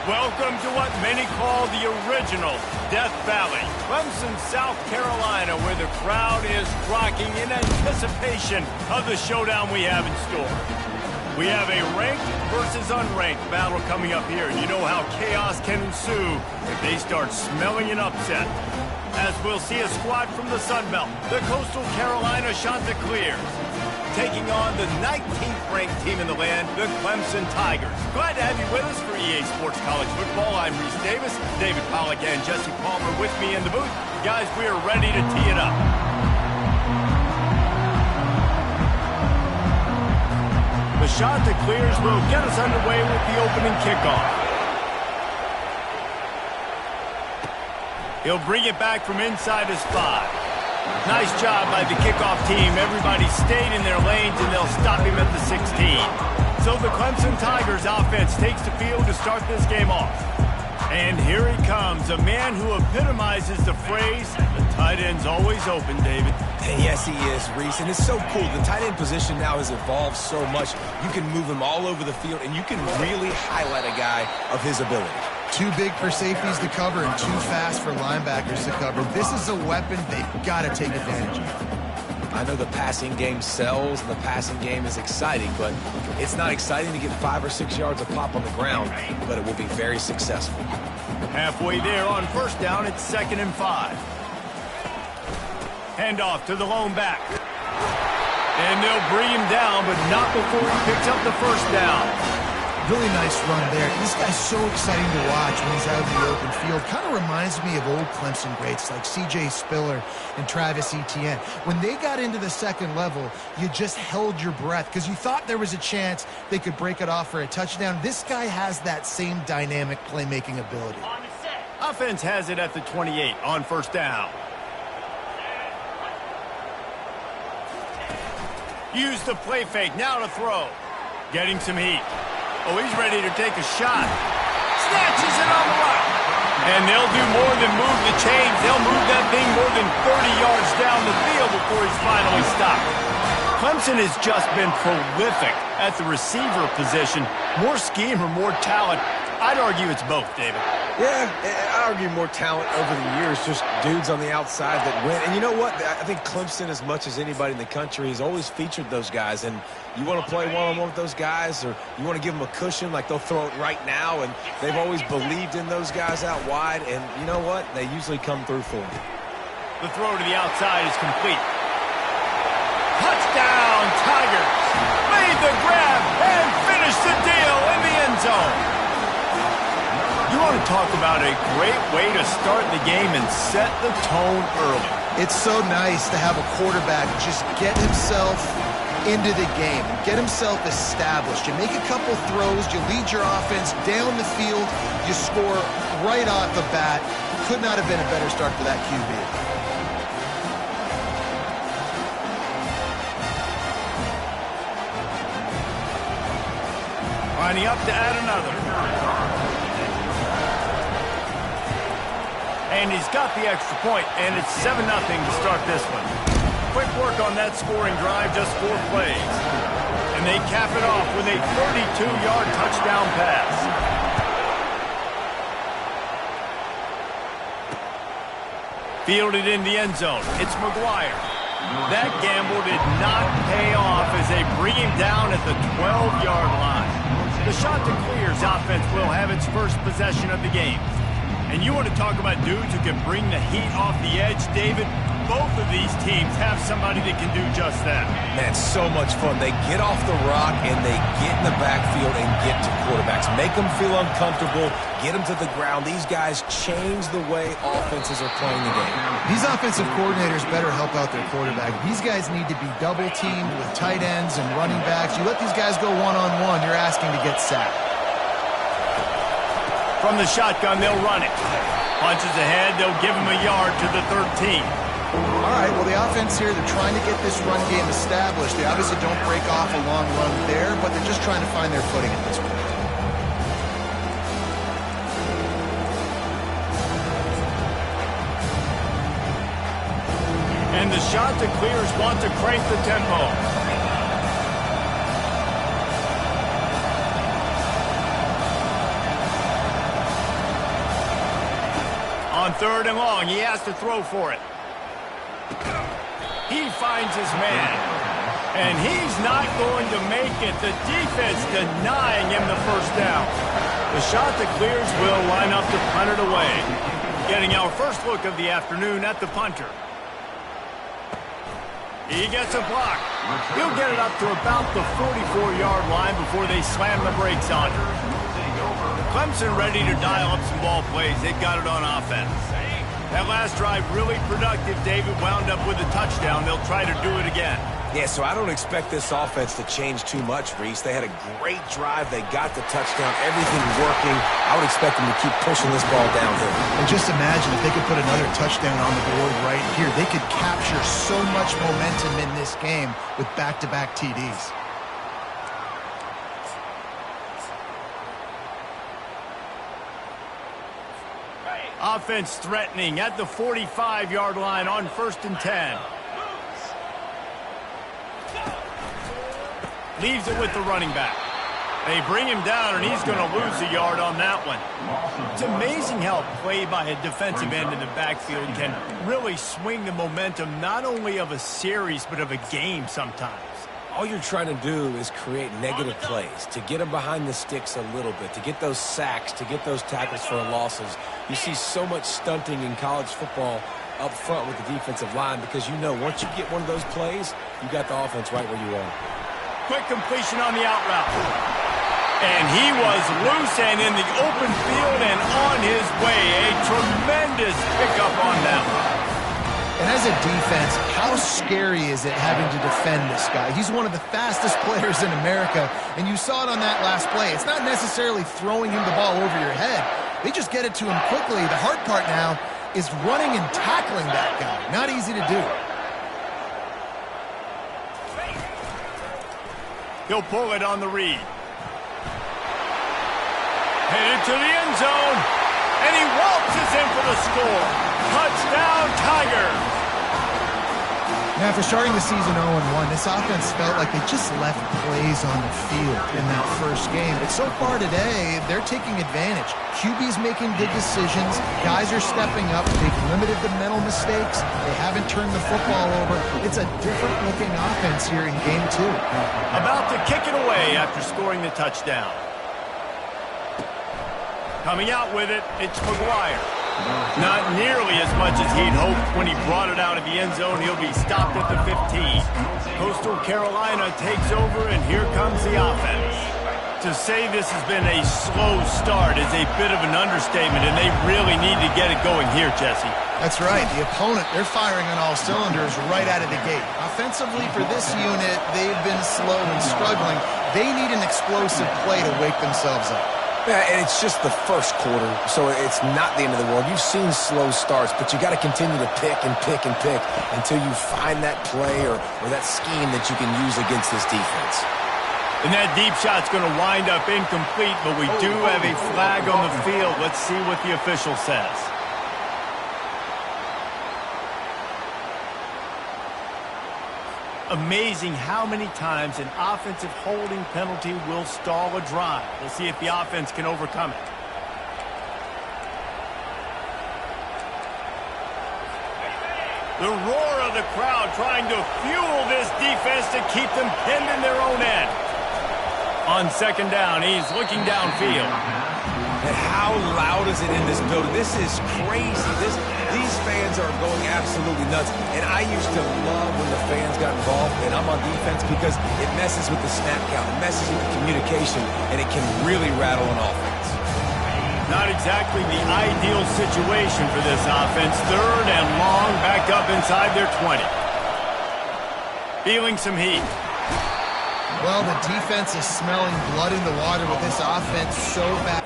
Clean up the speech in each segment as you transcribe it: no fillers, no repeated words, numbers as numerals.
Welcome to what many call the original Death Valley, Clemson, South Carolina, where the crowd is rocking in anticipation of the showdown we have in store. We have a ranked versus unranked battle coming up here. You know how chaos can ensue if they start smelling an upset. As we'll see a squad from the Sun Belt, the Coastal Carolina Chanticleers, taking on the 19th ranked team in the land, the Clemson Tigers. Glad to have you with us for EA Sports College Football. I'm Reese Davis, David Pollack and Jesse Palmer with me in the booth. Guys, we are ready to tee it up. The Chanticleers will get us underway with the opening kickoff. He'll bring it back from inside his 5. Nice job by the kickoff team. Everybody stayed in their lanes, and they'll stop him at the 16. So the Clemson Tigers offense takes the field to start this game off. And here he comes, a man who epitomizes the phrase, the tight end's always open, David. And yes, he is, Reese, and it's so cool. The tight end position now has evolved so much. You can move him all over the field, and you can really highlight a guy of his ability. Too big for safeties to cover and too fast for linebackers to cover. This is a weapon they've got to take advantage of. I know the passing game sells and the passing game is exciting, but it's not exciting to get 5 or 6 yards of pop on the ground, but it will be very successful. Halfway there on first down, it's 2nd and 5. Handoff to the lone back. And they'll bring him down, but not before he picks up the first down. Really nice run there. This guy's so exciting to watch when he's out in the open field. Kind of reminds me of old Clemson greats like C.J. Spiller and Travis Etienne. When they got into the second level, you just held your breath because you thought there was a chance they could break it off for a touchdown. This guy has that same dynamic playmaking ability. Offense has it at the 28 on first down. Use the play fake, now to throw. Getting some heat. Oh, he's ready to take a shot. Snatches it on the right. And they'll do more than move the chains. They'll move that thing more than 30 yards down the field before he's finally stopped. Clemson has just been prolific at the receiver position. More scheme or more talent? I'd argue it's both, David. Yeah, I'd argue more talent over the years, just dudes on the outside that win. And you know what? I think Clemson, as much as anybody in the country, has always featured those guys. And you want to play one-on-one with those guys, or you want to give them a cushion like they'll throw it right now, and they've always believed in those guys out wide. And you know what? They usually come through for them. The throw to the outside is complete. Touchdown, Tigers! Made the grab and finished the deal in the end zone. You want to talk about a great way to start the game and set the tone early. It's so nice to have a quarterback just get himself into the game, get himself established. You make a couple throws, you lead your offense down the field, you score right off the bat. Could not have been a better start for that QB. Lining up to add another. And he's got the extra point, and it's 7-0 to start this one. Quick work on that scoring drive, just 4 plays. And they cap it off with a 32-yard touchdown pass. Fielded in the end zone. It's McGuire. That gamble did not pay off as they bring him down at the 12-yard line. The Chanticleers offense will have its first possession of the game. And you want to talk about dudes who can bring the heat off the edge, David? Both of these teams have somebody that can do just that. Man, so much fun. They get off the rock and they get in the backfield and get to quarterbacks. Make them feel uncomfortable, get them to the ground. These guys change the way offenses are playing the game. These offensive coordinators better help out their quarterback. These guys need to be double-teamed with tight ends and running backs. You let these guys go one-on-one, you're asking to get sacked. From the shotgun, they'll run it. Punches ahead, they'll give him a yard to the 13. All right, well, the offense here, they're trying to get this run game established. They obviously don't break off a long run there, but they're just trying to find their footing at this point. And the Chanticleers want to crank the tempo. On 3rd and long, he has to throw for it. He finds his man. And he's not going to make it. The defense denying him the first down. The shot that clears will line up to punt it away. Getting our first look of the afternoon at the punter. He gets a block. He'll get it up to about the 44-yard line before they slam the brakes on him. Clemson ready to dial up some ball plays. They've got it on offense. That last drive really productive. David wound up with a touchdown. They'll try to do it again. Yeah, so I don't expect this offense to change too much, Reese. They had a great drive. They got the touchdown. Everything working. I would expect them to keep pushing this ball downhill. And just imagine if they could put another touchdown on the board right here. They could capture so much momentum in this game with back-to-back TDs. Offense threatening at the 45-yard line on 1st and 10. Leaves it with the running back. They bring him down, and he's going to lose a yard on that one. It's amazing how a play by a defensive end in the backfield can really swing the momentum not only of a series but of a game sometimes. All you're trying to do is create negative plays, to get them behind the sticks a little bit, to get those sacks, to get those tackles for losses. You see so much stunting in college football up front with the defensive line because you know once you get one of those plays, you got the offense right where you want it. Quick completion on the out route. And he was loose and in the open field and on his way. A tremendous pickup on that one. And as a defense, how scary is it having to defend this guy? He's one of the fastest players in America, and you saw it on that last play. It's not necessarily throwing him the ball over your head. They just get it to him quickly. The hard part now is running and tackling that guy. Not easy to do. He'll pull it on the read. Headed to the end zone. And he waltzes in for the score. Touchdown, Tiger. Now, after starting the season 0-1, this offense felt like they just left plays on the field in that first game. But so far today, they're taking advantage. QB's making good decisions. Guys are stepping up. They've limited the mental mistakes. They haven't turned the football over. It's a different-looking offense here in Game 2. About to kick it away after scoring the touchdown. Coming out with it, it's McGuire. Not nearly as much as he'd hoped when he brought it out of the end zone. He'll be stopped at the 15. Coastal Carolina takes over, and here comes the offense. To say this has been a slow start is a bit of an understatement, and they really need to get it going here, Jesse. That's right. The opponent, they're firing on all cylinders right out of the gate. Offensively, for this unit, they've been slow and struggling. They need an explosive play to wake themselves up. Yeah, and it's just the first quarter, so it's not the end of the world. You've seen slow starts, but you got to continue to pick and pick and pick until you find that play or that scheme that you can use against this defense. And that deep shot's going to wind up incomplete, but we do have a flag on the field. Let's see what the official says. Amazing how many times an offensive holding penalty will stall a drive. We'll see if the offense can overcome it. The roar of the crowd trying to fuel this defense to keep them pinned in their own end. On 2nd down, he's looking downfield. And how loud is it in this building? This is crazy. These fans are going absolutely nuts. And I used to love when the fans got involved, and I'm on defense because it messes with the snap count. It messes with the communication, and it can really rattle an offense. Not exactly the ideal situation for this offense. 3rd and long, back up inside their 20. Feeling some heat. Well, the defense is smelling blood in the water with this offense so bad.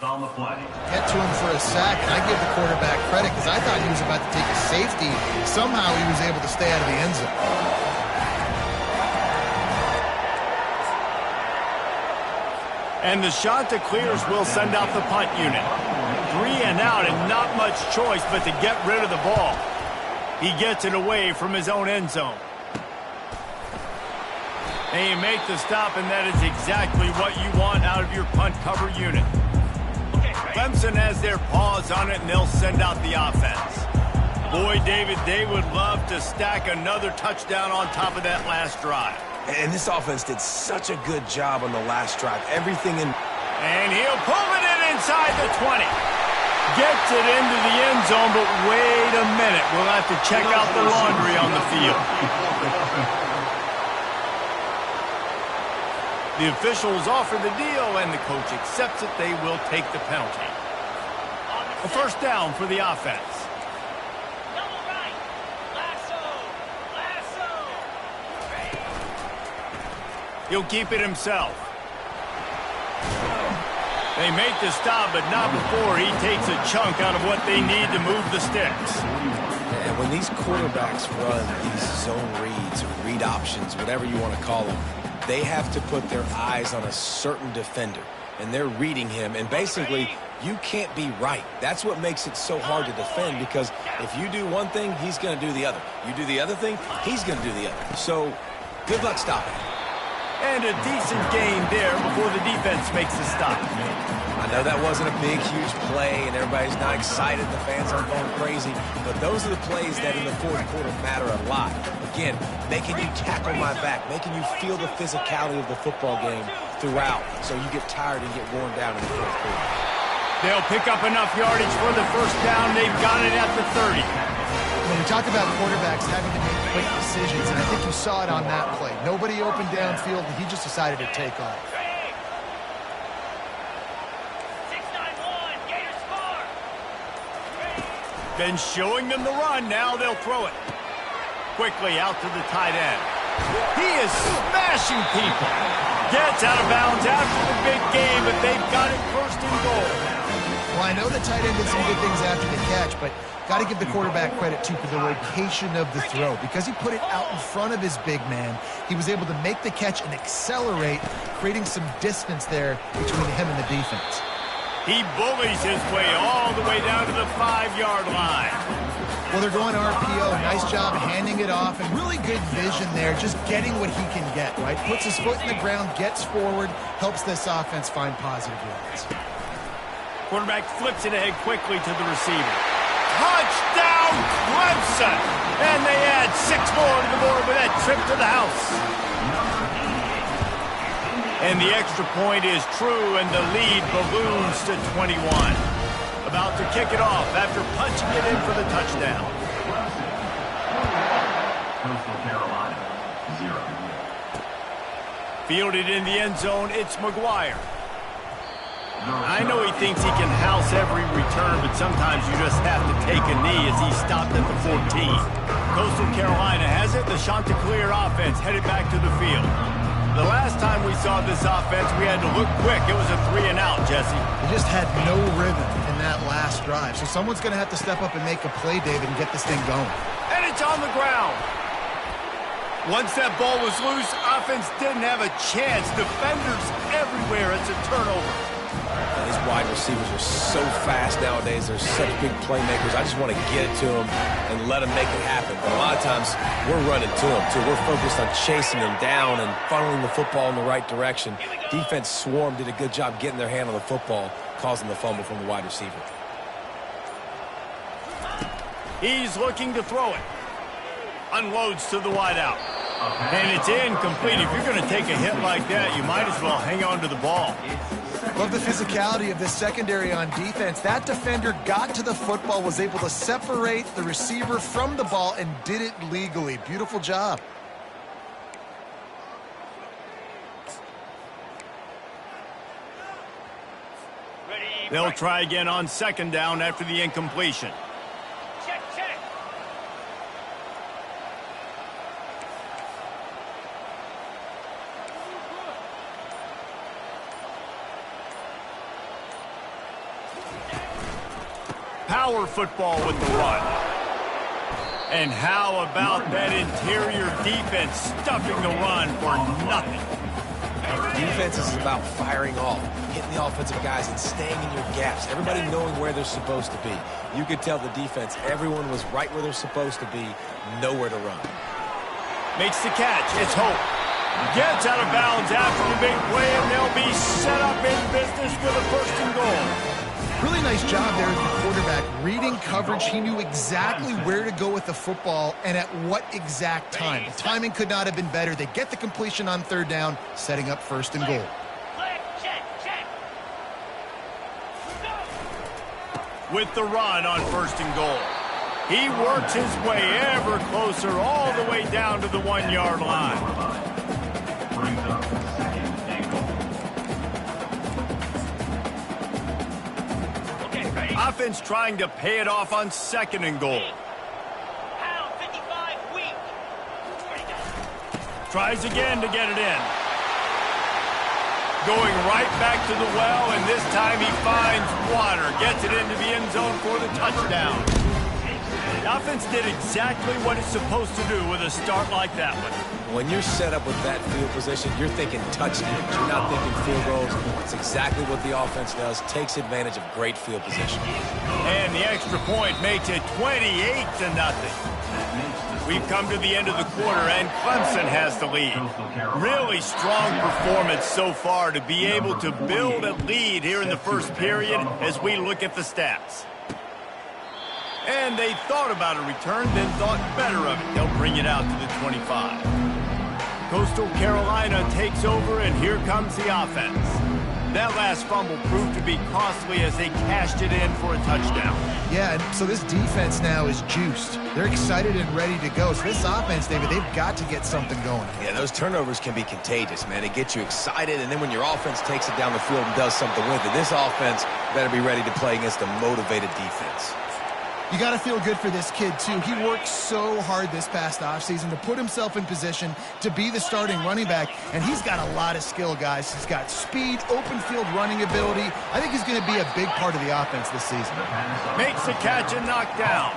On the play. Get to him for a sack, and I give the quarterback credit because I thought he was about to take a safety. Somehow he was able to stay out of the end zone. And the shot that clears will send out the punt unit. 3 and out and not much choice but to get rid of the ball. He gets it away from his own end zone. And you make the stop, and that is exactly what you want out of your punt cover unit. Clemson has their paws on it, and they'll send out the offense. Boy, David, they would love to stack another touchdown on top of that last drive. And this offense did such a good job on the last drive. Everything in... And he'll pull it in inside the 20. Gets it into the end zone, but wait a minute. We'll have to check out the laundry on the field. The officials offer the deal, and the coach accepts it. They will take the penalty. A first down for the offense. He'll keep it himself. They make the stop, but not before he takes a chunk out of what they need to move the sticks. And when these quarterbacks run these zone reads or read options, whatever you want to call them, they have to put their eyes on a certain defender, and they're reading him, and basically you can't be right. That's what makes it so hard to defend, because if you do one thing, he's going to do the other. You do the other thing, he's going to do the other. So good luck stopping. And a decent gain there before the defense makes the stop. I know that wasn't a big, huge play, and everybody's not excited. The fans aren't going crazy. But those are the plays that in the fourth quarter matter a lot. Again, making you tackle my back, making you feel the physicality of the football game throughout, so you get tired and get worn down in the fourth quarter. They'll pick up enough yardage for the first down. They've got it at the 30. When we talk about quarterbacks having to make quick decisions, and I think you saw it on that play. Nobody opened downfield, and he just decided to take off. Been showing them the run. Now they'll throw it. Quickly out to the tight end. He is smashing people. Gets out of bounds after the big game, but they've got it first and goal. Well, I know the tight end did some good things after the catch, but got to give the quarterback credit, too, for the location of the throw. Because he put it out in front of his big man, he was able to make the catch and accelerate, creating some distance there between him and the defense. He bullies his way all the way down to the 5-yard line. Well, they're going RPO. Nice job handing it off, and really good vision there, just getting what he can get, right? Puts his foot in the ground, gets forward, helps this offense find positive yards. Quarterback flips it ahead quickly to the receiver. Touchdown, Clemson! And they add 6 more to the board with that trip to the house. And the extra point is true, and the lead balloons to 21. About to kick it off after punching it in for the touchdown. Carolina, 0. Fielded in the end zone, it's McGuire. I know he thinks he can house every return, but sometimes you just have to take a knee as he stopped at the 14. Coastal Carolina has it. The Chanticleer offense headed back to the field. The last time we saw this offense, we had to look quick. It was a 3-and-out, Jesse. They just had no rhythm in that last drive. So someone's going to have to step up and make a play, David, and get this thing going. And it's on the ground. Once that ball was loose, offense didn't have a chance. Defenders everywhere. It's a turnover. These wide receivers are so fast nowadays. They're such big playmakers. I just want to get it to them and let them make it happen. But a lot of times, we're running to them, too. We're focused on chasing them down and funneling the football in the right direction. Defense swarm did a good job getting their hand on the football, causing the fumble from the wide receiver. He's looking to throw it. Unloads to the wideout. And it's incomplete. If you're going to take a hit like that, you might as well hang on to the ball. Love the physicality of this secondary on defense. That defender got to the football, was able to separate the receiver from the ball, and did it legally. Beautiful job. They'll try again on second down after the incompletion. Power football with the run. And how about that interior defense stuffing the run for nothing? Defense is about firing off, hitting the offensive guys and staying in your gaps, everybody knowing where they're supposed to be. You could tell the defense, everyone was right where they're supposed to be, nowhere to run. Makes the catch. It's Hope. Gets out of bounds after the big play, and they'll be set up in business with a 1st and goal. Really nice job there as the quarterback. Reading coverage, he knew exactly where to go with the football and at what exact time. The timing could not have been better. They get the completion on 3rd down, setting up 1st and goal. With the run on 1st and goal. He works his way ever closer all the way down to the 1-yard line. Brings up 2nd and goal. Offense trying to pay it off on 2nd and goal. Tries again to get it in. Going right back to the well, and this time he finds water. Gets it into the end zone for the touchdown. The offense did exactly what it's supposed to do with a start like that one. When you're set up with that field position, you're thinking touchdowns. You're not thinking field goals. It's exactly what the offense does. Takes advantage of great field position. And the extra point makes it 28-0. We've come to the end of the quarter, and Clemson has the lead. Really strong performance so far to be able to build a lead here in the 1st period as we look at the stats. And they thought about a return, then thought better of it. They'll bring it out to the 25. Coastal Carolina takes over, and here comes the offense. That last fumble proved to be costly as they cashed it in for a touchdown. Yeah, and so this defense now is juiced. They're excited and ready to go. So this offense, David, they've got to get something going. Yeah, those turnovers can be contagious, man. It gets you excited, and then when your offense takes it down the field and does something with it, this offense better be ready to play against a motivated defense. You got to feel good for this kid, too. He worked so hard this past offseason to put himself in position to be the starting running back, and he's got a lot of skill, guys. He's got speed, open field running ability. I think he's going to be a big part of the offense this season. Makes the catch and knocked down.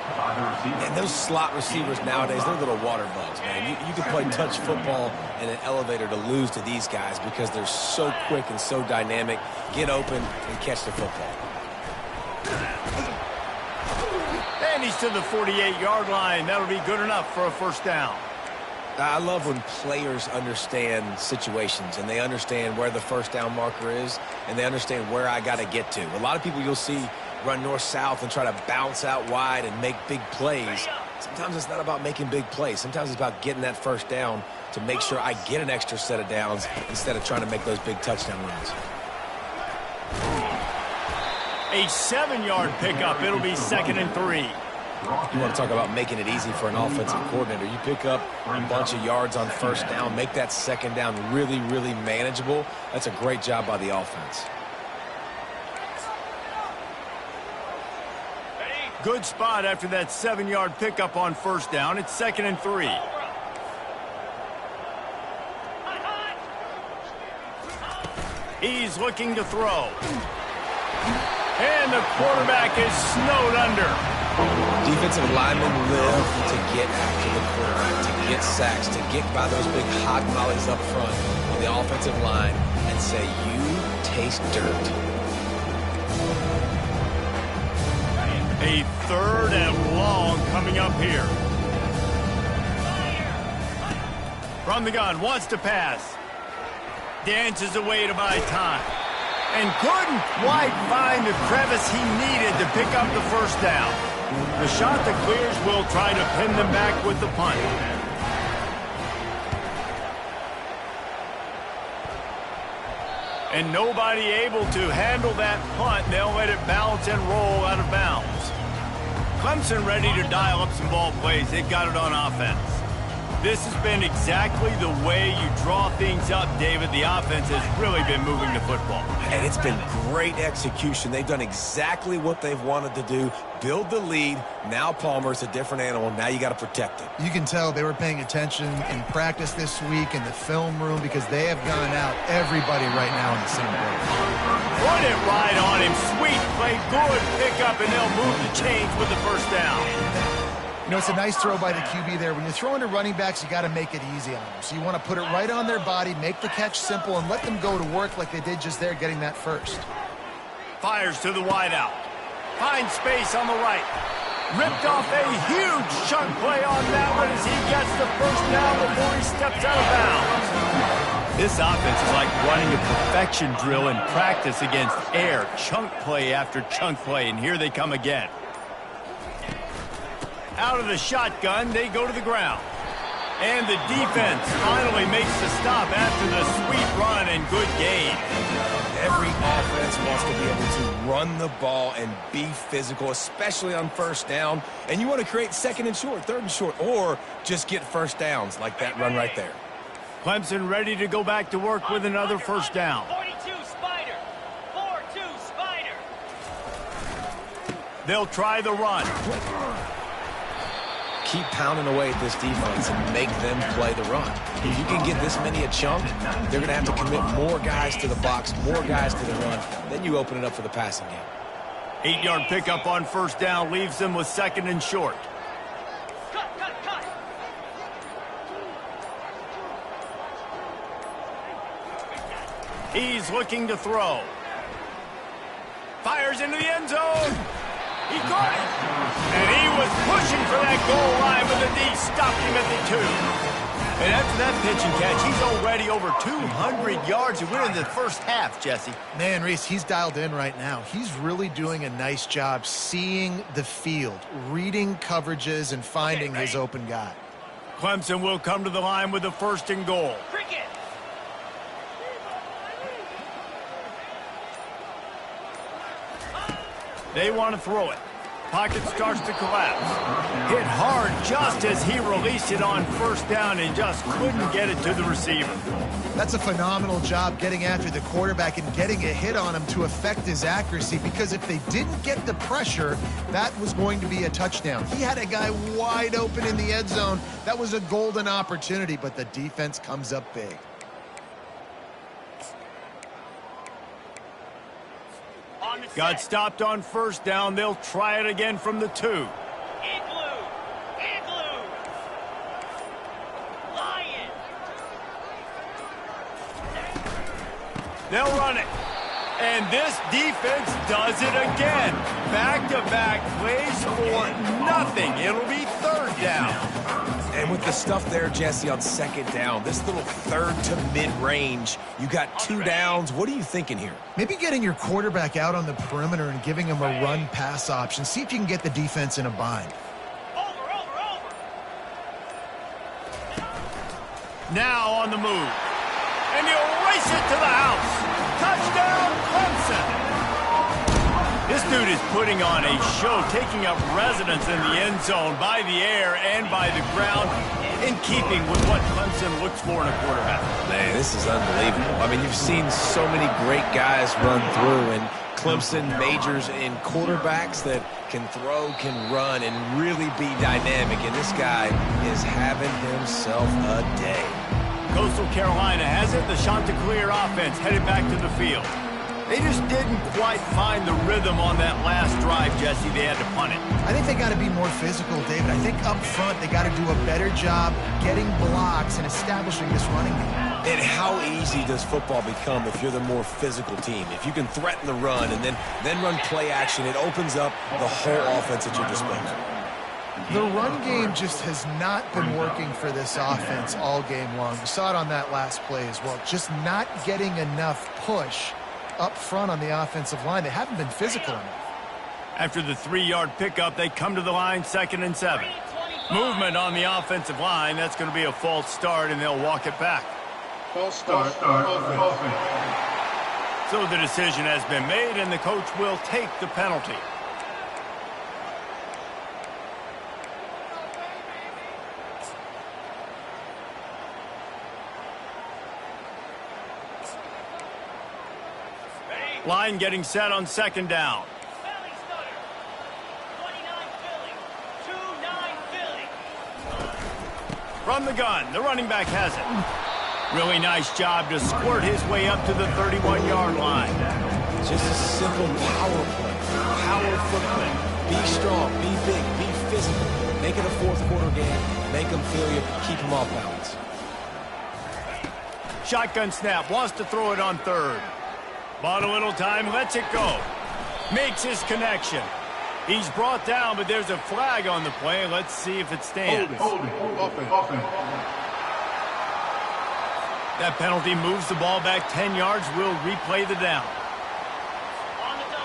And those slot receivers nowadays, they're little water bugs, man. You can play touch football in an elevator to lose to these guys because they're so quick and so dynamic. Get open and catch the football. And he's to the 48-yard line. That'll be good enough for a 1st down. I love when players understand situations and they understand where the 1st down marker is and they understand where I got to get to. A lot of people you'll see run north-south and try to bounce out wide and make big plays. Sometimes it's not about making big plays. Sometimes it's about getting that 1st down to make sure I get an extra set of downs instead of trying to make those big touchdown runs. A 7-yard pickup. It'll be 2nd and 3. You want to talk about making it easy for an offensive coordinator. You pick up a bunch of yards on 1st down, make that 2nd down really, really manageable. That's a great job by the offense. Good spot after that 7-yard pickup on 1st down. It's 2nd and 3. He's looking to throw. And the quarterback is snowed under. Defensive linemen live to get after the quarterback, to get sacks, to get by those big hot mollies up front on the offensive line and say, you taste dirt. A 3rd and long coming up here. From the gun, wants to pass. Dances away to buy time. And couldn't quite find the crevice he needed to pick up the 1st down. The shot that clears will try to pin them back with the punt. And nobody able to handle that punt. They'll let it bounce and roll out of bounds. Clemson ready to dial up some ball plays. They've got it on offense. This has been exactly the way you draw things up, David. The offense has really been moving the football. And it's been great execution. They've done exactly what they've wanted to do. Build the lead. Now Palmer's a different animal. Now you got to protect it. You can tell they were paying attention in practice this week in the film room because they have gone out everybody right now in the same place. Run it right on him. Sweet play. Good pickup, and they'll move the chains with the 1st down. You know, it's a nice throw by the QB there. When you're throwing to running backs, you got to make it easy on them. So you want to put it right on their body, make the catch simple, and let them go to work like they did just there, getting that first. Fires to the wideout. Finds space on the right. Ripped off a huge chunk play on that one as he gets the first down before he steps out of bounds. This offense is like running a perfection drill in practice against air. Chunk play after chunk play, and here they come again. Out of the shotgun, they go to the ground. And the defense finally makes the stop after the sweet run and good gain. Every offense wants to be able to run the ball and be physical, especially on first down. And you want to create second and short, third and short, or just get first downs like that run right there. Clemson ready to go back to work with another first down. 42 Spider. 4-2 Spider. They'll try the run. Keep pounding away at this defense and make them play the run. If you can get this many a chunk, they're going to have to commit more guys to the box, more guys to the run. Then you open it up for the passing game. 8-yard pickup on first down leaves them with second and short. Cut. He's looking to throw. Fires into the end zone. He caught it. And he was pushing for that goal line, but the D stopped him at the 2. And after that pitch and catch, he's already over 200 yards and we're in the first half, Jesse. Man, Reese, he's dialed in right now. He's really doing a nice job seeing the field, reading coverages, and finding his open guy. Clemson will come to the line with the first and goal. Cricket. They want to throw it. Pocket starts to collapse. Hit hard just as he released it on first down and just couldn't get it to the receiver. That's a phenomenal job getting after the quarterback and getting a hit on him to affect his accuracy, because if they didn't get the pressure, that was going to be a touchdown. He had a guy wide open in the end zone. That was a golden opportunity, but the defense comes up big. Got stopped on first down. They'll try it again from the 2. Igloo. Lion. They'll run it. And this defense does it again. Back-to-back plays for nothing. It'll be third down. And with the stuff there, Jesse, on second down, this little third to mid-range, you got 2 downs. What are you thinking here? Maybe getting your quarterback out on the perimeter and giving him a run-pass option. See if you can get the defense in a bind. Over. Now on the move. And he'll race it to the house. Touchdown, Clemson. This dude is putting on a show, taking up residence in the end zone by the air and by the ground, in keeping with what Clemson looks for in a quarterback. Man, this is unbelievable. I mean, you've seen so many great guys run through, and Clemson majors in quarterbacks that can throw, can run, and really be dynamic. And this guy is having himself a day. Coastal Carolina has it. The Chanticleer offense headed back to the field. They just didn't quite find the rhythm on that last drive, Jesse. They had to punt it. I think they got to be more physical, David. I think up front they got to do a better job getting blocks and establishing this running game. And how easy does football become if you're the more physical team? If you can threaten the run and then run play action, it opens up the whole offense at your disposal. The run game just has not been working for this offense all game long. We saw it on that last play as well. Just not getting enough push up front on the offensive line. They haven't been physical enough. After the 3-yard pickup, they come to the line, 2nd and 7. Movement on the offensive line. That's going to be a false start, and they'll walk it back. False start. So the decision has been made, and the coach will take the penalty. Line getting set on 2nd down. Belly stutter. 29 Philly. 2-9 Philly. From the gun, the running back has it. Really nice job to squirt his way up to the 31-yard line. Just a simple power play. Power footplay. Be strong, be big, be physical. Make it a fourth quarter game. Make them feel you. Keep them off balance. Shotgun snap, wants to throw it on third. Bought a little time, lets it go. Makes his connection. He's brought down, but there's a flag on the play. Let's see if it stands. Offense. That penalty moves the ball back 10 yards. We'll replay the down.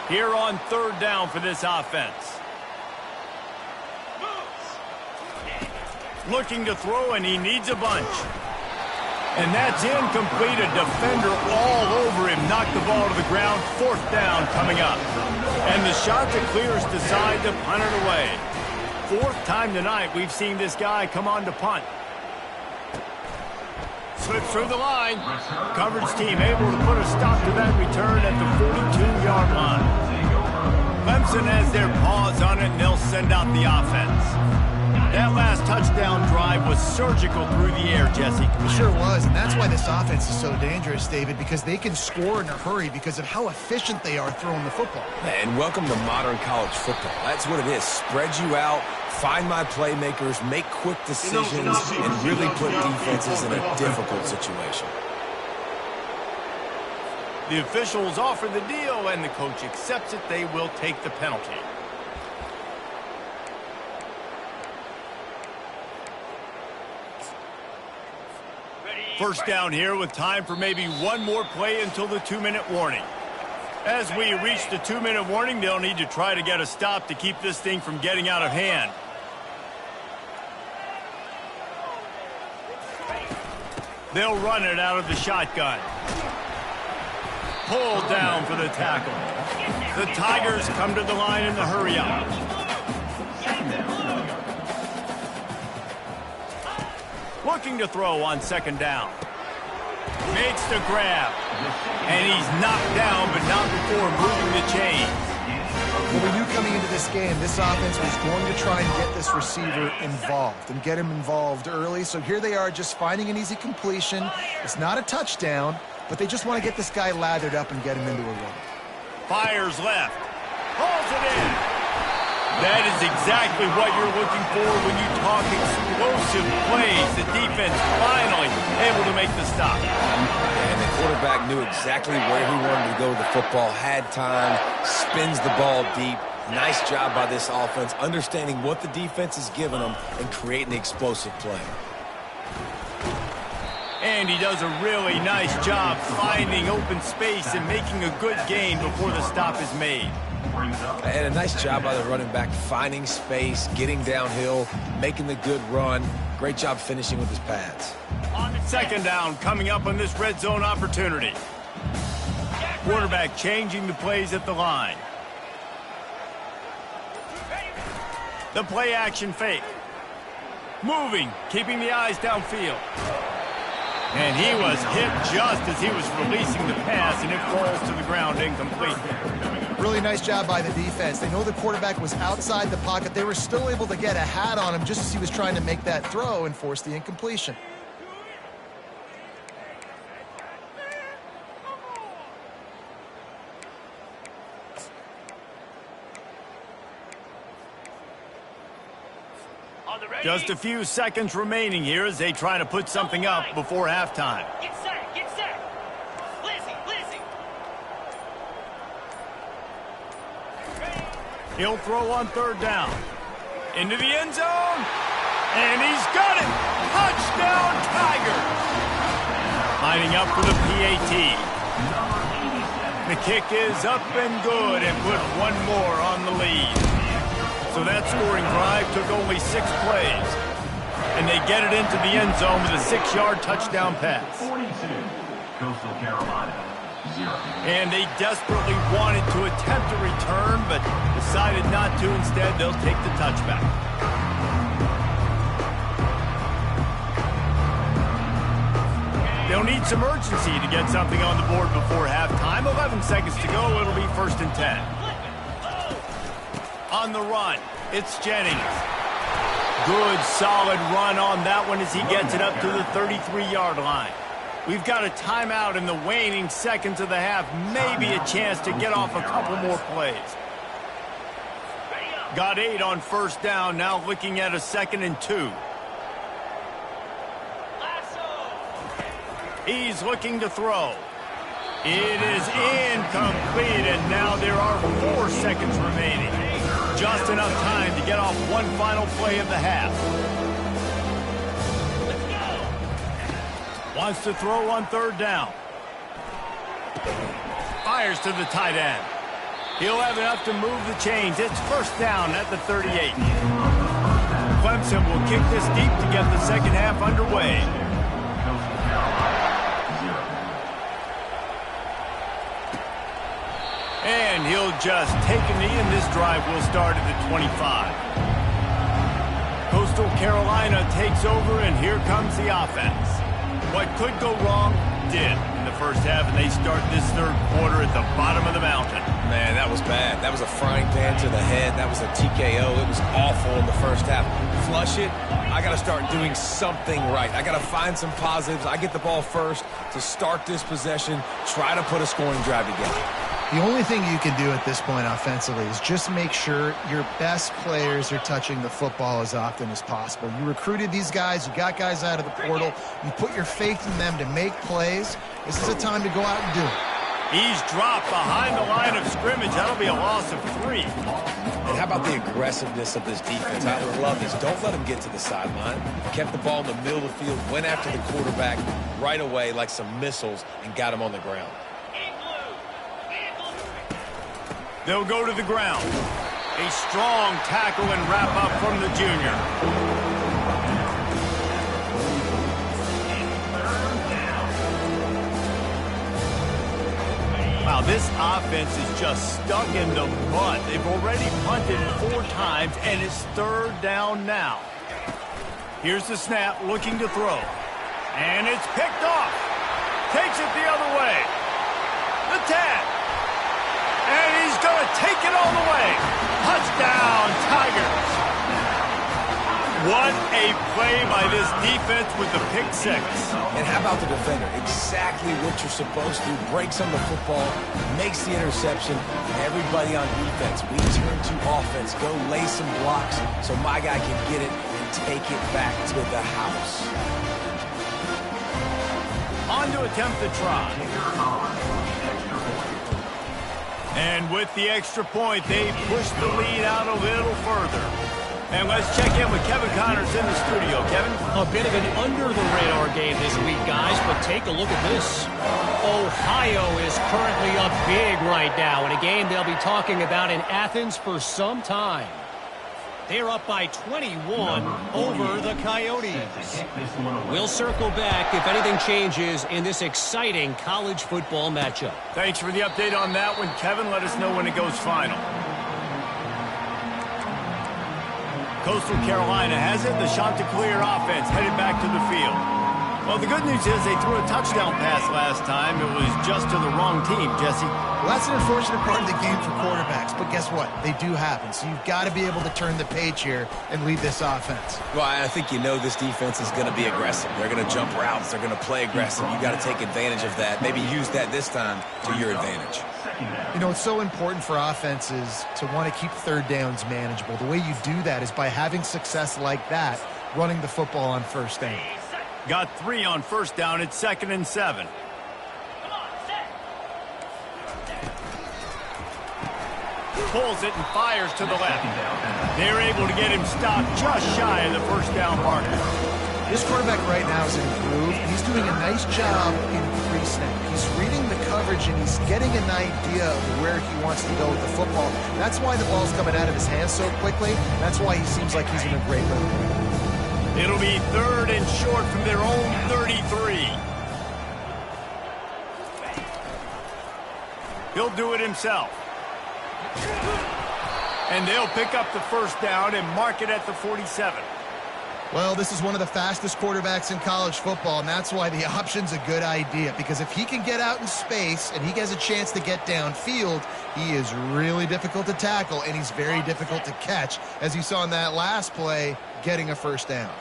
Here on third down for this offense. Looking to throw, and he needs a bunch. And that's incomplete. A defender all over him. Knocked the ball to the ground. Fourth down coming up. And the shot to clears decide to punt it away. Fourth time tonight we've seen this guy come on to punt. Slips through the line. Coverage team able to put a stop to that return at the 42-yard line. Clemson has their paws on it, and they'll send out the offense. That last touchdown drive was surgical through the air, Jesse. It sure was, and that's why this offense is so dangerous, David, because they can score in a hurry because of how efficient they are throwing the football. And welcome to modern college football. That's what it is. Spread you out, find my playmakers, make quick decisions, and really put defenses in a difficult situation. The officials offer the deal, and the coach accepts it. They will take the penalty. First down here with time for maybe one more play until the 2-minute warning. As we reach the 2-minute warning, they'll need to try to get a stop to keep this thing from getting out of hand. They'll run it out of the shotgun. Pulled down for the tackle. The Tigers come to the line in the hurry-up. Looking to throw on second down. Makes the grab. And he's knocked down, but not before moving the chains. Well, we knew coming into this game, this offense was going to try and get this receiver involved and get him involved early. So here they are just finding an easy completion. It's not a touchdown, but they just want to get this guy lathered up and get him into a run. Fires left. Hauls it in. That is exactly what you're looking for when you talk explosive plays. The defense finally able to make the stop. And the quarterback knew exactly where he wanted to go with the football, had time, spins the ball deep. Nice job by this offense, understanding what the defense is giving them and creating the explosive play. And he does a really nice job finding open space and making a good gain before the stop is made. And a nice job by the running back, finding space, getting downhill, making the good run. Great job finishing with his pads. Second down coming up on this red zone opportunity. Quarterback changing the plays at the line. The play action fake. Moving, keeping the eyes downfield. And he was hit just as he was releasing the pass, and it falls to the ground incomplete. Really nice job by the defense. They know the quarterback was outside the pocket. They were still able to get a hat on him just as he was trying to make that throw and force the incompletion. Just a few seconds remaining here as they try to put something up before halftime. Get set, get set. Lizzie. He'll throw on third down. Into the end zone. And he's got it. Touchdown, Tigers. Lining up for the PAT. The kick is up and good and put one more on the lead. So that scoring drive took only 6 plays. And they get it into the end zone with a 6-yard touchdown pass. 42, Coastal Carolina, 0. And they desperately wanted to attempt a return, but decided not to. Instead, they'll take the touchback. They'll need some urgency to get something on the board before halftime. 11 seconds to go. It'll be 1st and 10. On the run, it's Jennings. Good, solid run on that one as he gets it up to the 33-yard line. We've got a timeout in the waning seconds of the half. Maybe a chance to get off a couple more plays. Ready up. Got 8 on first down, now looking at a 2nd and 2. He's looking to throw. It is incomplete, and now there are 4 seconds remaining. Just enough time to get off one final play of the half. Wants to throw on 3rd down. Fires to the tight end. He'll have enough to move the chains. It's 1st down at the 38. Clemson will kick this deep to get the second half underway. And he'll just take a knee, and this drive will start at the 25. Coastal Carolina takes over, and here comes the offense. What could go wrong did in the first half, and they start this 3rd quarter at the bottom of the mountain. Man, that was bad. That was a frying pan to the head. That was a TKO. It was awful in the first half. Flush it. I got to start doing something right. I got to find some positives. I get the ball first to start this possession, try to put a scoring drive together. The only thing you can do at this point offensively is just make sure your best players are touching the football as often as possible. You recruited these guys. You got guys out of the portal. You put your faith in them to make plays. This is a time to go out and do it. He's dropped behind the line of scrimmage. That'll be a loss of 3. And how about the aggressiveness of this defense? I love this. Don't let them get to the sideline. Kept the ball in the middle of the field, went after the quarterback right away like some missiles, and got him on the ground. They'll go to the ground. A strong tackle and wrap up from the junior. Wow, this offense is just stuck in the mud. They've already punted 4 times, and it's 3rd down now. Here's the snap, looking to throw. And it's picked off. Takes it the other way. The 10. And he's going to take it all the way. Touchdown, Tigers. What a play by this defense with the pick 6. And how about the defender? Exactly what you're supposed to. Breaks on the football, makes the interception. Everybody on defense, we turn to offense. Go lay some blocks so my guy can get it and take it back to the house. On to attempt the try. And with the extra point, they push the lead out a little further. And let's check in with Kevin Connors in the studio. Kevin? A bit of an under-the-radar game this week, guys, but take a look at this. Ohio is currently up big right now in a game they'll be talking about in Athens for some time. They're up by 21 over the Coyotes. We'll circle back if anything changes in this exciting college football matchup. Thanks for the update on that one, Kevin. Let us know when it goes final. Coastal Carolina has it. The Chanticleer offense headed back to the field. Well, the good news is they threw a touchdown pass last time. It was just to the wrong team, Jesse. Well, that's an unfortunate part of the game for quarterbacks, but guess what? They do happen, so you've got to be able to turn the page here and lead this offense. Well, I think you know this defense is going to be aggressive. They're going to jump routes. They're going to play aggressive. You got to take advantage of that. Maybe use that this time to your advantage. You know, it's so important for offenses to want to keep 3rd downs manageable. The way you do that is by having success like that, running the football on 1st down. Got 3 on 1st down. It's 2nd and 7. Pulls it and fires to the left. They're able to get him stopped just shy of the 1st down marker. This quarterback right now is in a groove, and he's doing a nice job in pre-snap. He's reading the coverage, and he's getting an idea of where he wants to go with the football. That's why the ball's coming out of his hands so quickly. That's why he seems like he's in a great rhythm. It'll be 3rd and short from their own 33. He'll do it himself. And they'll pick up the 1st down and mark it at the 47. Well, this is one of the fastest quarterbacks in college football, and that's why the option's a good idea, because if he can get out in space and he has a chance to get downfield, he is really difficult to tackle, and he's very difficult to catch, as you saw in that last play, getting a 1st down.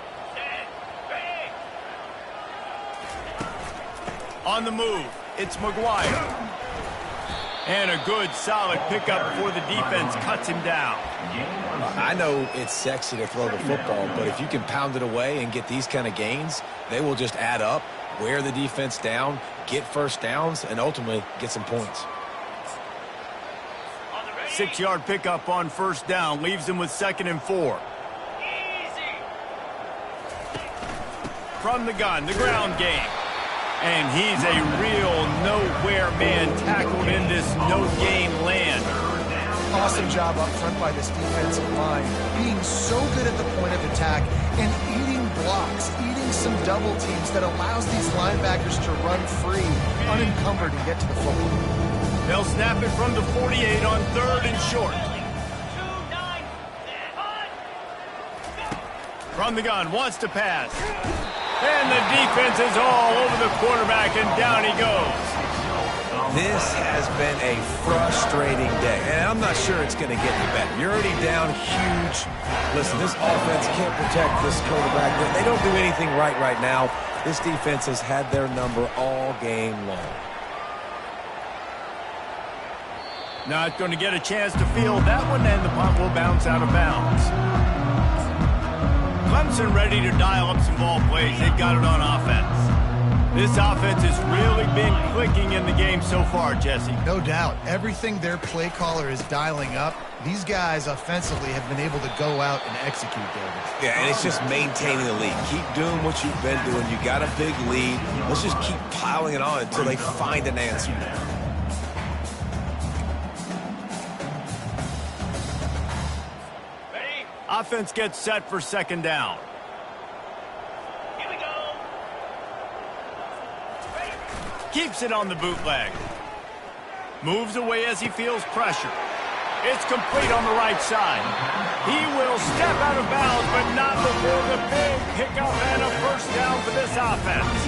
On the move, it's McGuire. And a good, solid pickup before the defense cuts him down. I know it's sexy to throw the football, but if you can pound it away and get these kind of gains, they will just add up, wear the defense down, get first downs, and ultimately get some points. 6-yard pickup on first down leaves them with 2nd and 4. From the gun, the ground game. And he's a real nowhere man tackled in this no-game land. Awesome job up front by this defensive line, being so good at the point of attack and eating blocks, eating some double teams that allows these linebackers to run free, unencumbered, and get to the football. They'll snap it from the 48 on 3rd and short. From the gun, wants to pass. And the defense is all over the quarterback, and down he goes. This has been a frustrating day, and I'm not sure it's going to get any better. You're already down huge. Listen, this offense can't protect this quarterback. They don't do anything right now. This defense has had their number all game long. Not going to get a chance to field that one, and the punt will bounce out of bounds. Clemson ready to dial up some ball plays. They've got it on offense. This offense has really been clicking in the game so far, Jesse. No doubt. Everything their play caller is dialing up, these guys offensively have been able to go out and execute, David. Yeah, and it's just maintaining the lead. Keep doing what you've been doing. You got a big lead. Let's just keep piling it on until they find an answer. Offense gets set for 2nd down. Here we go. Keeps it on the bootleg. Moves away as he feels pressure. It's complete on the right side. He will step out of bounds, but not before the big pickup and a first down for this offense.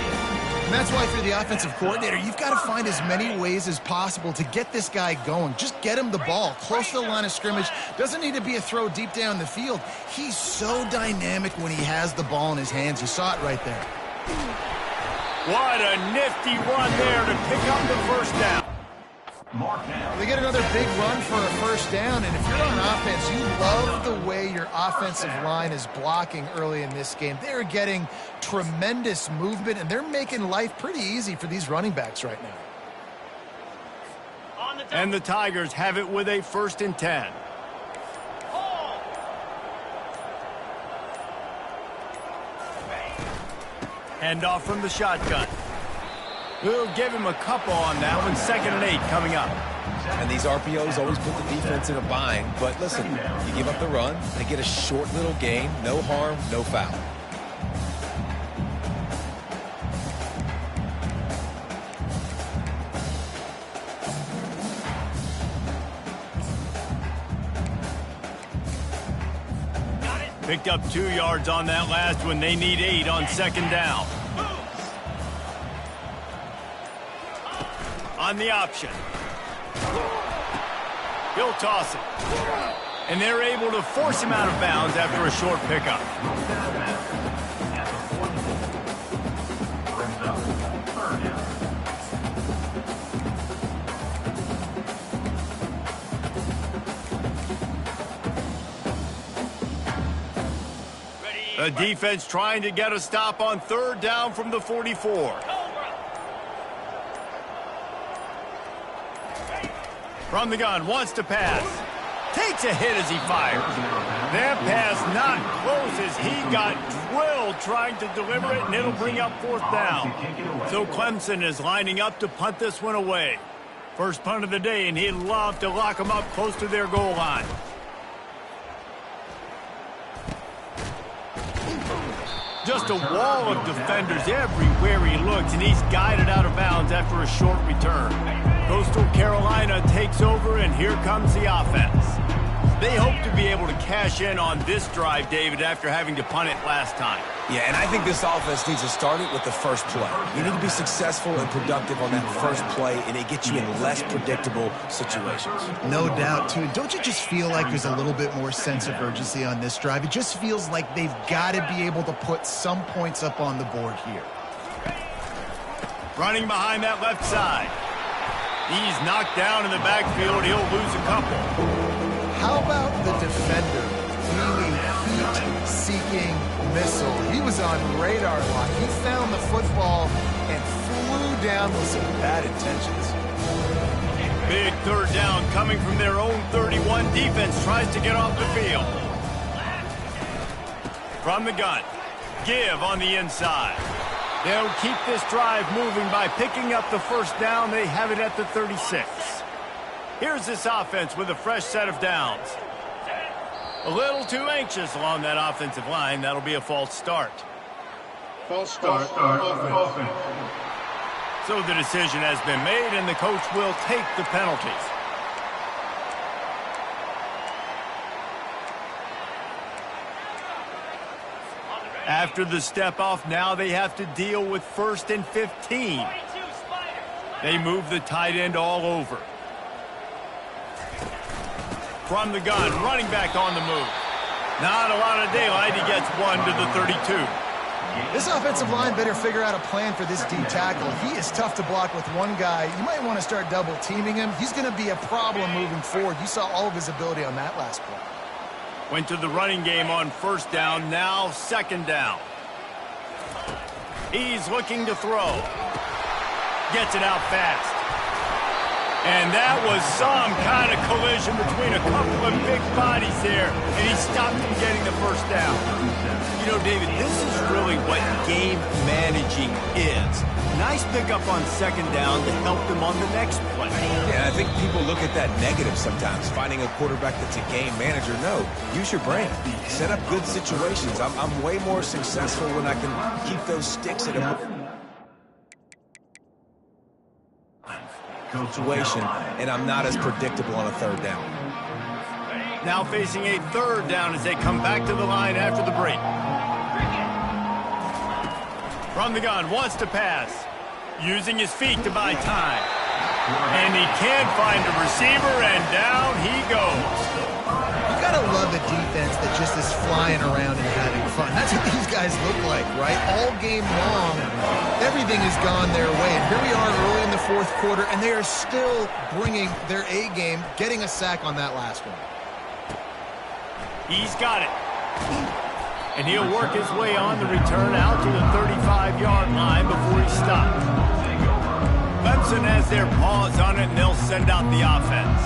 And that's why, for the offensive coordinator, you've got to find as many ways as possible to get this guy going. Just get him the ball close to the line of scrimmage. Doesn't need to be a throw deep down the field. He's so dynamic when he has the ball in his hands. You saw it right there. What a nifty run there to pick up the first down. They get another big run for a first down, and if you're on offense, you love the way your offensive line is blocking early in this game. They're getting tremendous movement, and they're making life pretty easy for these running backs right now. And the Tigers have it with a 1st and 10. Handoff from the shotgun. We'll give him a couple on that one. 2nd and 8 coming up. And these RPOs always put the defense in a bind. But listen, you give up the run, they get a short little gain. No harm, no foul. Picked up 2 yards on that last one. They need 8 on 2nd down. On the option. He'll toss it. And they're able to force him out of bounds after a short pickup. The defense trying to get a stop on 3rd down from the 44. From the gun, wants to pass. Takes a hit as he fires. That pass not close as he got drilled trying to deliver it, and it'll bring up 4th down. So Clemson is lining up to punt this one away. First punt of the day, and he'd love to lock them up close to their goal line. Just a wall of defenders everywhere he looks, and he's guided out of bounds after a short return. Coastal Carolina takes over, and here comes the offense. They hope to be able to cash in on this drive, David, after having to punt it last time. Yeah, and I think this offense needs to start it with the first play. You need to be successful and productive on that first play, and it gets you in less predictable situations. No doubt, too. Don't you just feel like there's a little bit more sense of urgency on this drive? It just feels like they've got to be able to put some points up on the board here. Running behind that left side. He's knocked down in the backfield. He'll lose a couple. How about the defender being a heat-seeking missile? He was on radar lock. He found the football and flew down with some bad intentions. Big third down coming from their own 31. Defense tries to get off the field. From the gun. Give on the inside. They'll keep this drive moving by picking up the first down. They have it at the 36. Here's this offense with a fresh set of downs. A little too anxious along that offensive line. That'll be a false start. False start. Offense. So the decision has been made, and the coach will take the penalties. After the step off, now they have to deal with 1st and 15. They move the tight end all over. From the gun, running back on the move. Not a lot of daylight. He gets one to the 32. This offensive line better figure out a plan for this D tackle. He is tough to block with one guy. You might want to start double teaming him. He's going to be a problem moving forward. You saw all of his ability on that last play. Went to the running game on 1st down, now 2nd down. He's looking to throw. Gets it out fast. And that was some kind of collision between a couple of big bodies there, and he stopped him getting the first down. You know, David, this is really what game managing is. Nice pickup on 2nd down to help them on the next play. Yeah, I think people look at that negative sometimes, finding a quarterback that's a game manager. No, use your brain. Set up good situations. I'm way more successful when I can keep those sticks at a situation, and I'm not as predictable on a 3rd down. Now facing a 3rd down as they come back to the line after the break. From the gun, wants to pass. Using his feet to buy time. And he can't find a receiver, and down he goes. You gotta love a defense that just is flying around and having fun. That's what these guys look like, right? All game long, everything has gone their way. And here we are early in the 4th quarter, and they are still bringing their A game, getting a sack on that last one. He's got it. And he'll work his way on the return out to the 35-yard line before he stops. Clemson has their paws on it, and they'll send out the offense.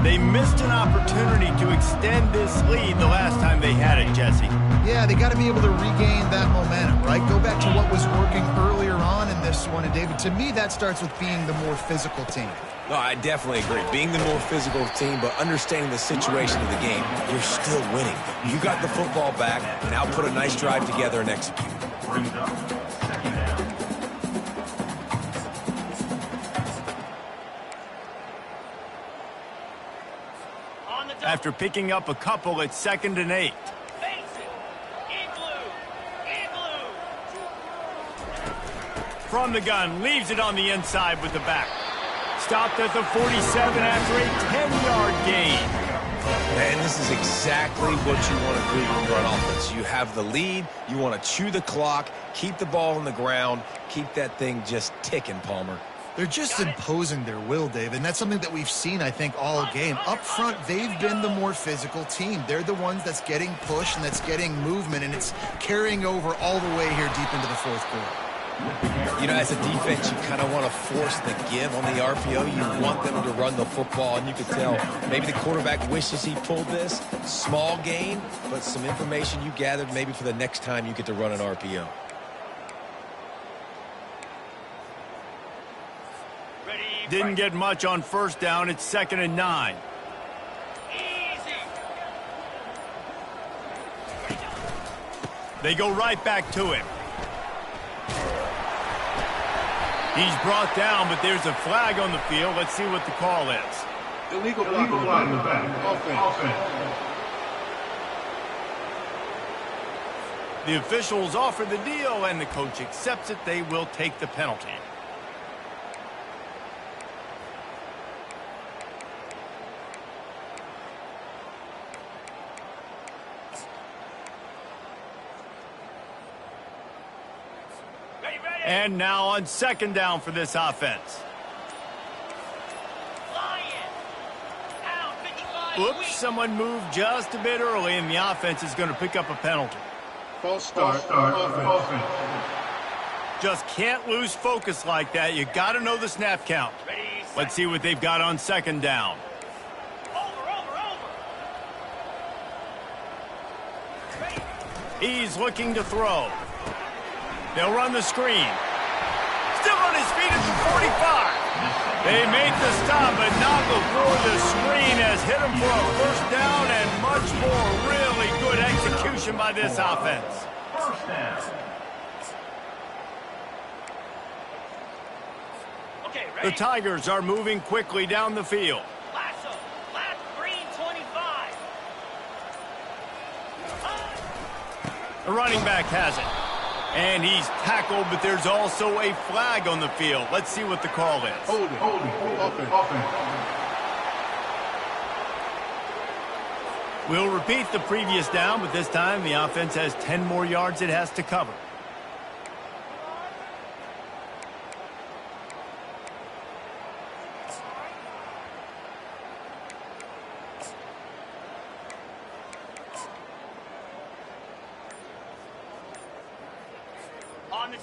They missed an opportunity to extend this lead the last time they had it, Jesse. Yeah, they got to be able to regain that momentum, right? Go back to what was working earlier on in this one. And, David, to me, that starts with being the more physical team. No, I definitely agree. Being the more physical team, but understanding the situation of the game, you're still winning. You got the football back, now put a nice drive together and execute. After picking up a couple, it's 2nd and 8. From the gun, leaves it on the inside with the back. Stopped at the 47 after a 10-yard gain. Man, this is exactly what you want to do in run offense. You have the lead, you want to chew the clock, keep the ball on the ground, keep that thing just ticking, Palmer. They're just imposing their will, Dave, and that's something that we've seen, I think, all game. Up front, they've been the more physical team. They're the ones that's getting pushed and that's getting movement, and it's carrying over all the way here deep into the 4th quarter. You know, as a defense, you kind of want to force the give on the RPO. You want them to run the football, and you can tell maybe the quarterback wishes he pulled this. Small gain, but some information you gathered maybe for the next time you get to run an RPO. Didn't get much on 1st down. It's 2nd and 9. They go right back to him. He's brought down, but there's a flag on the field. Let's see what the call is. Illegal block in the back. Offense. The officials offer the deal, and the coach accepts it. They will take the penalty. And now on 2nd down for this offense. Oops, someone moved just a bit early, and the offense is going to pick up a penalty. False start. Offense. Just can't lose focus like that. You got to know the snap count. Let's see what they've got on second down. He's looking to throw. They'll run the screen. Still on his feet at the 45. They make the stop, but not before the screen has hit him for a first down and much more. Really good execution by this offense. First down. The Tigers are moving quickly down the field. The running back has it. And he's tackled, but there's also a flag on the field. Let's see what the call is. Hold it. Offense. We'll repeat the previous down, but this time the offense has 10 more yards it has to cover.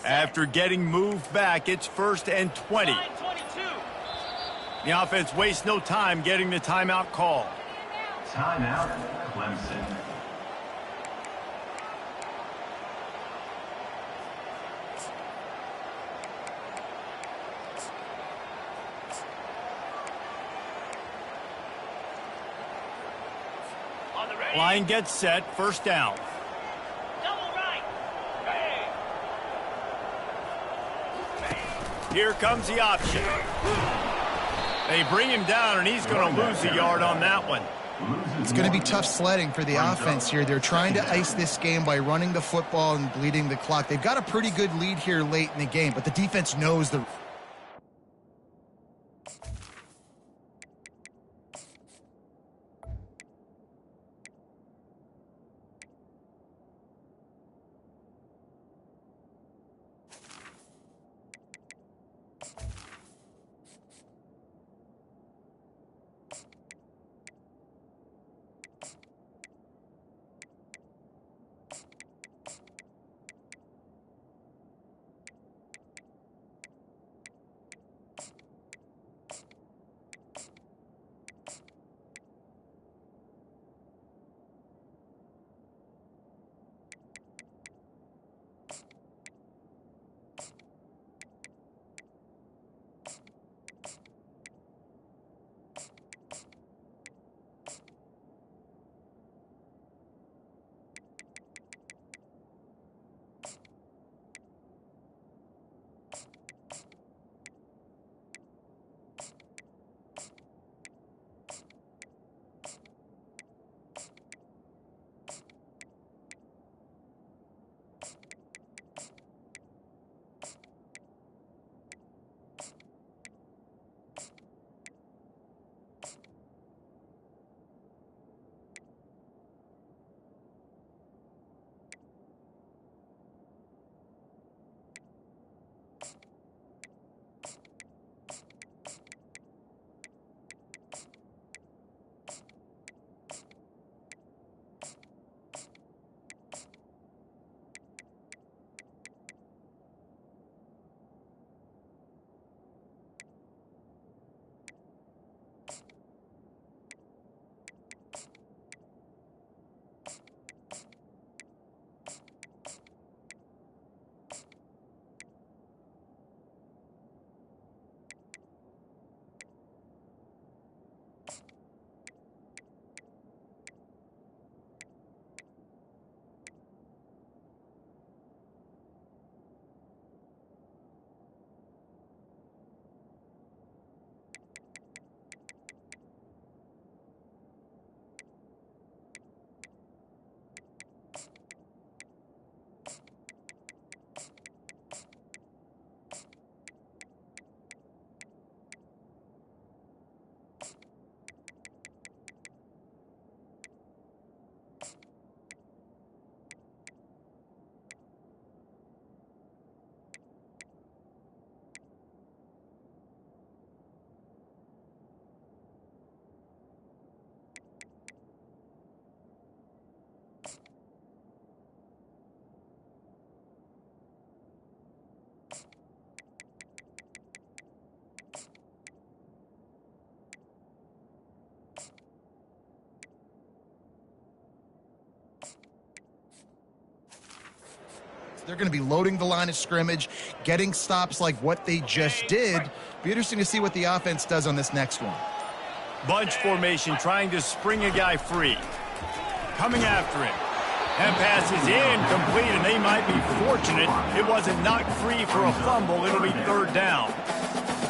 After getting moved back, it's 1st and 20. The offense wastes no time getting the timeout call. Timeout, Clemson. Line gets set, first down. Here comes the option. They bring him down, and he's going to lose a yard on that one. It's going to be tough sledding for the offense here. They're trying to ice this game by running the football and bleeding the clock. They've got a pretty good lead here late in the game, but the defense knows the... They're going to be loading the line of scrimmage, getting stops like what they just did. Be interesting to see what the offense does on this next one. Bunch formation, trying to spring a guy free. Coming after him. That pass is incomplete, and they might be fortunate it wasn't knocked free for a fumble. It'll be third down.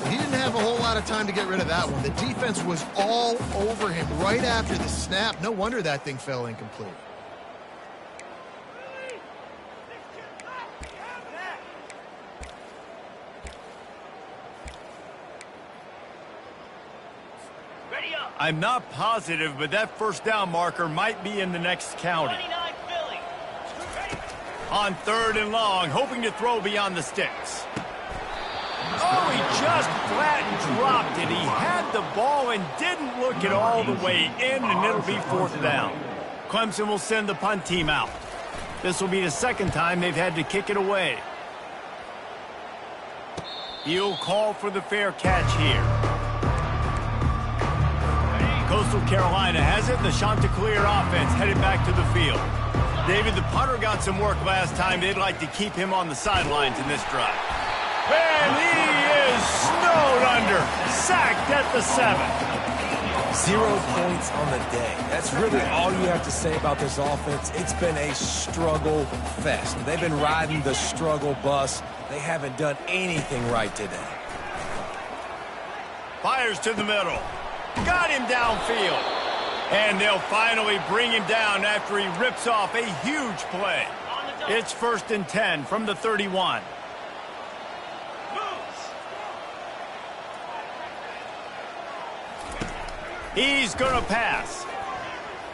He didn't have a whole lot of time to get rid of that one. The defense was all over him right after the snap. No wonder that thing fell incomplete. I'm not positive, but that first down marker might be in the next county. On third and long, hoping to throw beyond the sticks. Oh, he just flat dropped it. He had the ball and didn't look it all the way in, and it'll be fourth down. Clemson will send the punt team out. This will be the second time they've had to kick it away. He'll call for the fair catch here. Coastal Carolina has it. The Chanticleer offense headed back to the field. David, the punter got some work last time. They'd like to keep him on the sidelines in this drive. And he is snowed under. Sacked at the 7. 0 points on the day. That's really all you have to say about this offense. It's been a struggle fest. They've been riding the struggle bus. They haven't done anything right today. Fires to the middle. Got him downfield. And they'll finally bring him down after he rips off a huge play. It's 1st and 10 from the 31. He's going to pass.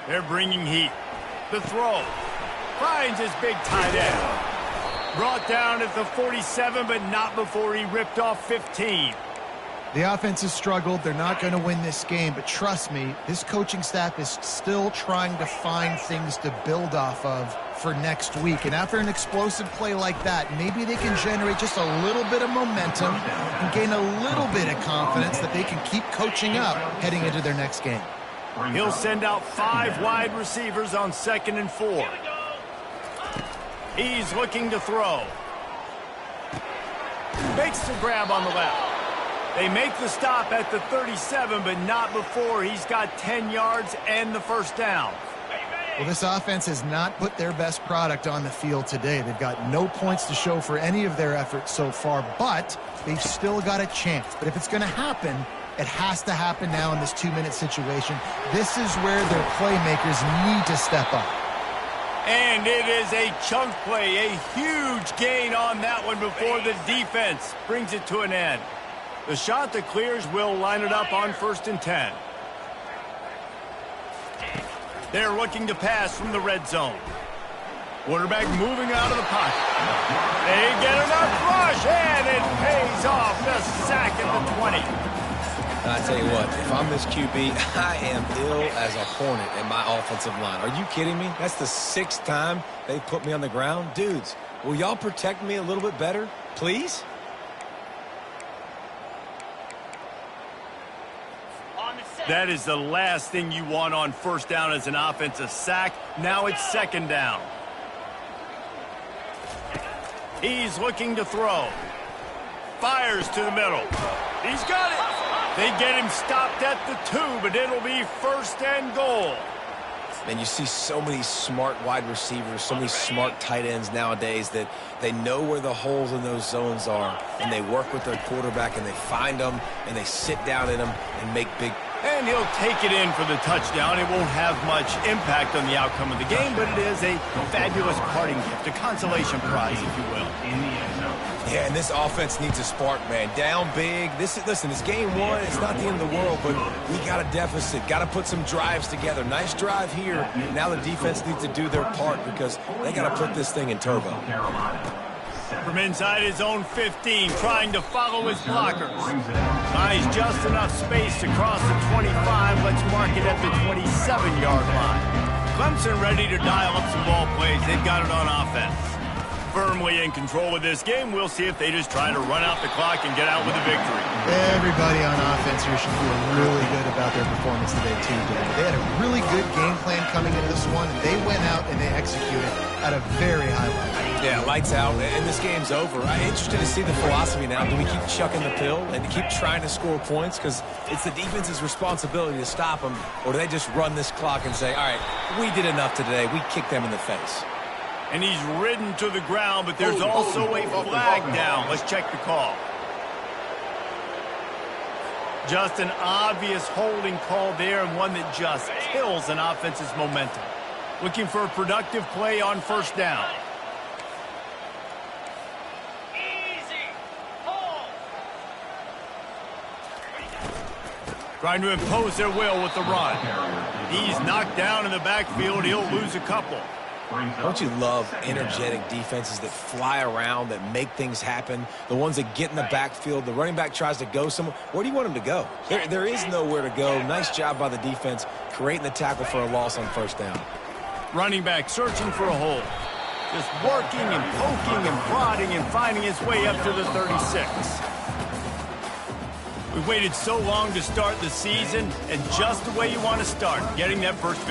They're bringing heat. The throw. Finds his big tight end. Brought down at the 47, but not before he ripped off 15. The offense has struggled. They're not going to win this game, but trust me, this coaching staff is still trying to find things to build off of for next week. And after an explosive play like that, maybe they can generate just a little bit of momentum and gain a little bit of confidence that they can keep coaching up heading into their next game. He'll send out 5 wide receivers on 2nd and 4. He's looking to throw. Makes the grab on the left. They make the stop at the 37, but not before he's got 10 yards and the first down. Well, this offense has not put their best product on the field today. They've got no points to show for any of their efforts so far, but they've still got a chance. But if it's going to happen, it has to happen now in this 2-minute situation. This is where their playmakers need to step up. And it is a chunk play, a huge gain on that one before the defense brings it to an end. The Chanticleers will line it up on 1st and 10. They're looking to pass from the red zone. Quarterback moving out of the pocket. They get enough rush, and it pays off. The sack at the 20. I tell you what, if I'm this QB, I am ill as a hornet in my offensive line. Are you kidding me? That's the 6th time they've put me on the ground. Dudes, will y'all protect me a little bit better, please? That is the last thing you want on 1st down as an offensive sack. Now it's 2nd down. He's looking to throw. Fires to the middle. He's got it. They get him stopped at the 2, but it'll be 1st and goal. And you see so many smart wide receivers, so many smart tight ends nowadays that they know where the holes in those zones are, and they work with their quarterback, and they find them, and they sit down in them and make big. And he'll take it in for the touchdown. It won't have much impact on the outcome of the game, but it is a fabulous parting gift, a consolation prize, if you will. Yeah, and this offense needs a spark, man. Down big. Listen, it's game 1. It's not the end of the world, but we got a deficit. Got to put some drives together. Nice drive here. Now the defense needs to do their part because they got to put this thing in turbo. From inside his own 15, trying to follow his blockers. Finds just enough space to cross the 25. Let's mark it at the 27-yard line. Clemson ready to dial up some ball plays. They've got it on offense. firmly in control of this game. We'll see if they just try to run out the clock and get out with a victory. Everybody on offense here should feel really good about their performance today, too. They had a really good game plan coming into this one, and they went out and they executed at a very high level. Yeah, lights out, and this game's over. I'm interested to see the philosophy now. Do we keep chucking the pill and keep trying to score points? Because it's the defense's responsibility to stop them, or do they just run this clock and say, all right, we did enough today. We kicked them in the face. And he's ridden to the ground, but there's also a flag down. Let's check the call. Just an obvious holding call there, and one that just kills an offense's momentum. Looking for a productive play on first down. Trying to impose their will with the run. He's knocked down in the backfield. He'll lose a couple. Don't you love energetic defenses that fly around, that make things happen? The ones that get in the backfield, the running back tries to go somewhere. Where do you want him to go? There is nowhere to go. Nice job by the defense, creating the tackle for a loss on first down. Running back searching for a hole. Just working and poking and prodding and finding his way up to the 36. We waited so long to start the season, and just the way you want to start, getting that first